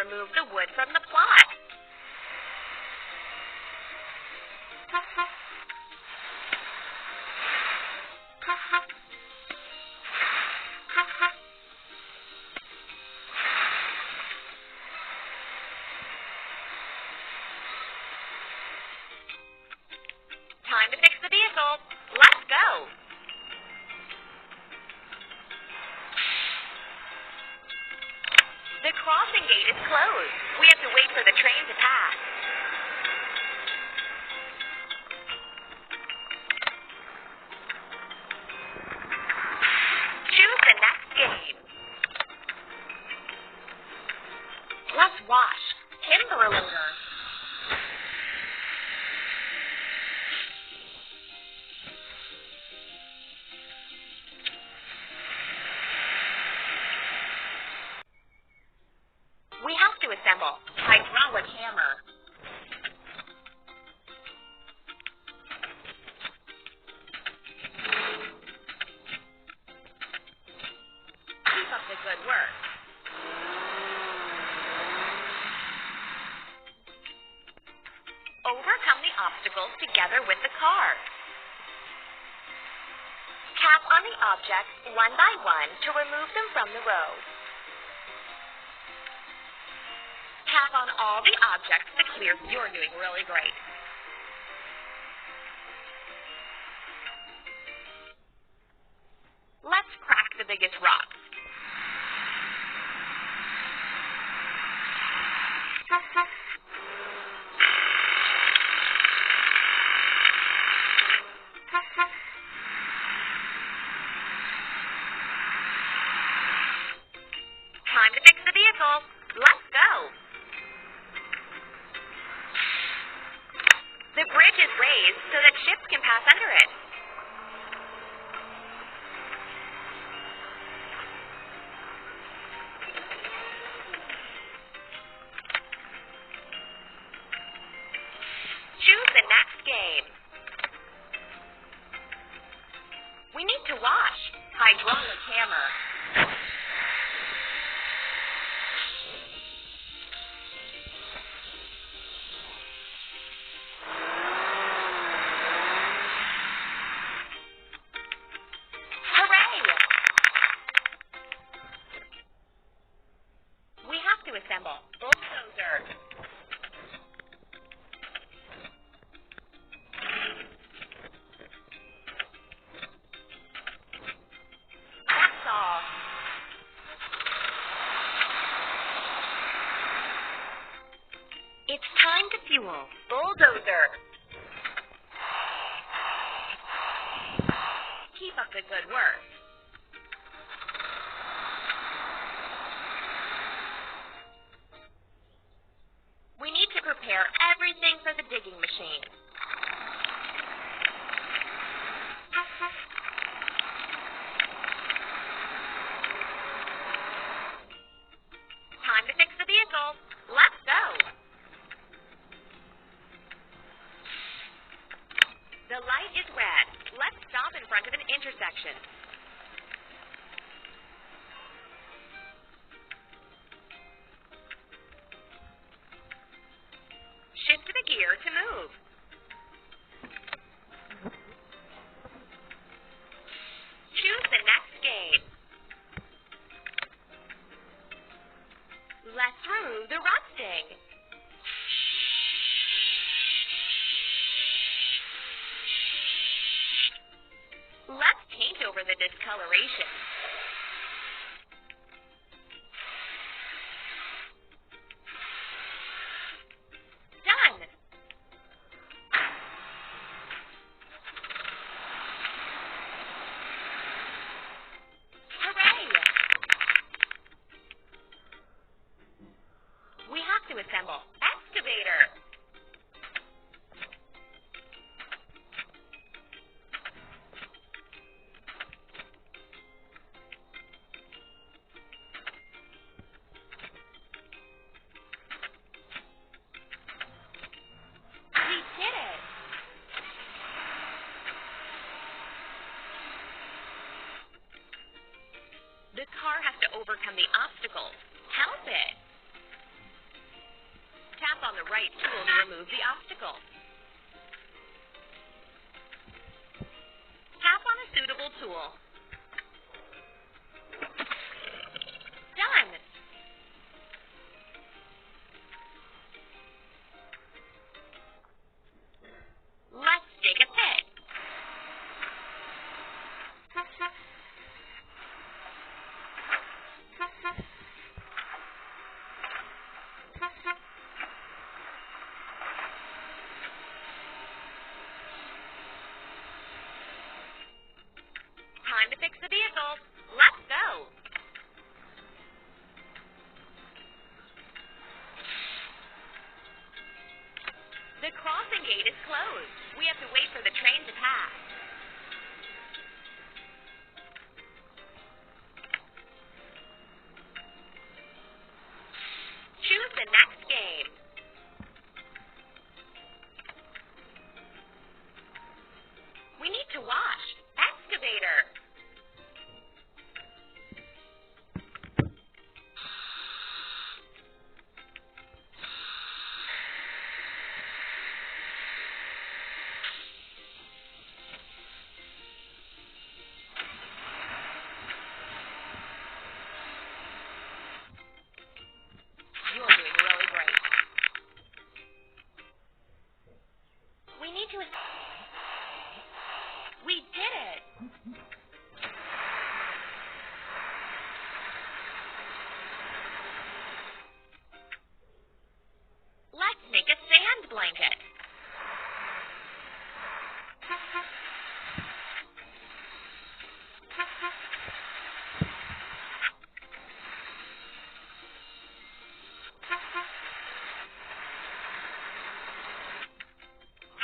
remove the wood from the plot. Time to fix the vehicle. Let's go. The crossing gate is closed. We have to wait for the train to pass. Choose the next game. Let's wash. Timber loader. We have to assemble hydraulic hammer. Keep up the good work. Overcome the obstacles together with the car. Tap on the objects one by one to remove them from the road. Tap on all the objects to clear. You're doing really great. Let's crack the biggest rocks. Time to fix the vehicle. Let's go. The bridge is raised so that ships can pass under it. Choose the next game. We need to wash. Hydraulic hammer. Assemble Bulldozer. That's all. It's time to fuel. Bulldozer. Keep up the good work. We need to prepare everything for the digging machine. Time to fix the vehicle. Let's go. The light is red. Let's stop in front of an intersection. Shift the gear to move. Choose the next game. Let's remove the rusting. Let's paint over the discoloration. To assemble Excavator. We did it. The car has to overcome the obstacles. Help it. Tap on the right tool to remove the obstacle. Tap on a suitable tool. Done! Let's dig a pit. Time to fix the vehicle. Let's go. The crossing gate is closed. We have to wait for the train to pass. Choose the next game. We need to wash. Excavator. You're doing really great. We need to... We did it! Let's make a sand blanket.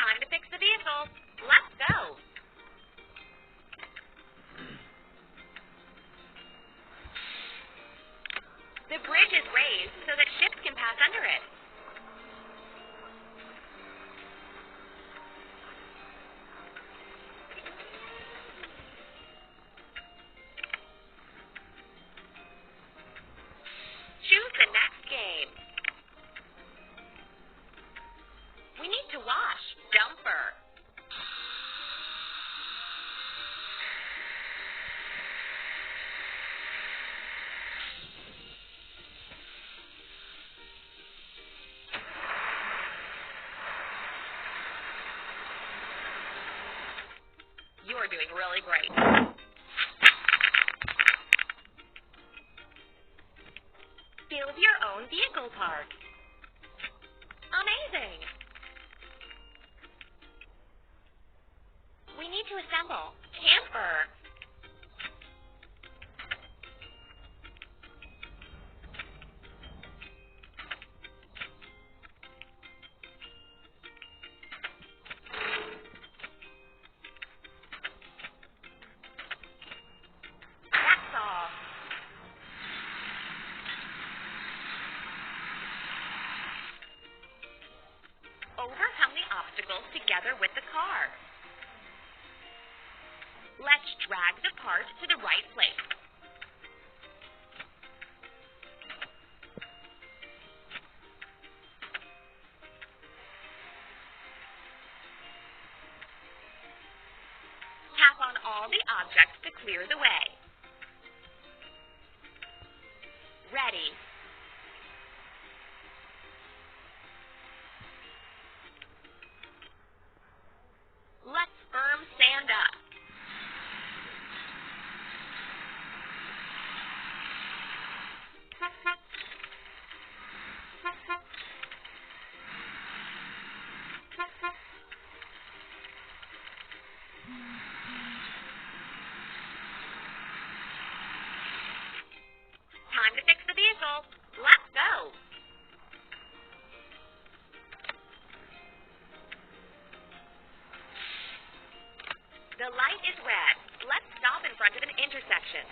Time to fix the vehicle. Let's go. The bridge is raised so that ships can pass under it. Choose the next game. We need to wash. Dumper. You're doing really great. Build your own vehicle park. Amazing! We need to assemble. Camper. That's all. Overcome the obstacles together with the car. Let's drag the part to the right place. Tap on all the objects to clear the way. Ready. Let's firm sand up. Time to fix the vehicle. Let's go. The light is red. Let's stop in front of an intersection.